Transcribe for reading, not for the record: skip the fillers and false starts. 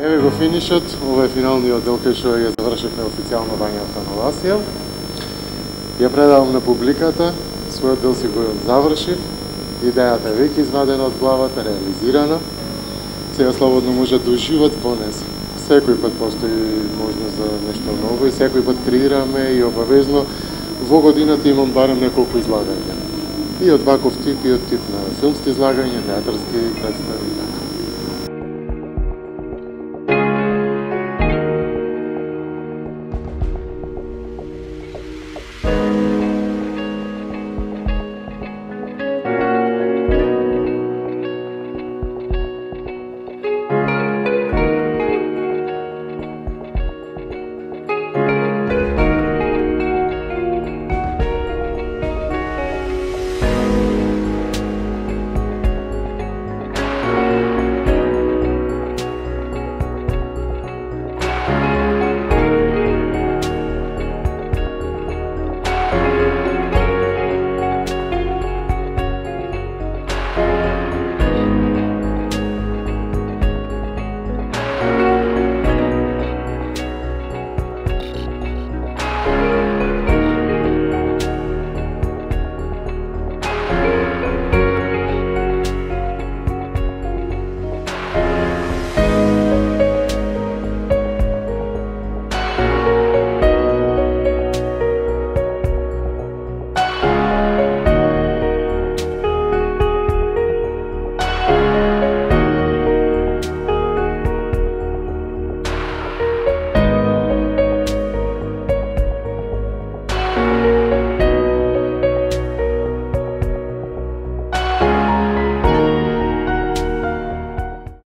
Еве го финишот, ова е финалниот дел кај што ја завршивме официјално Вањата на Васија. Ја предавам на публиката, својот дел си го завршив, идејата е веќе извадена од главата, реализирана. Сега слободно може да уживат во неа. Секој пат постои можност за нешто ново и секој пат креираме и обавезно во годината имам барем неколку излагања. И од ваков тип и од тип на филмски излагања, театарски представи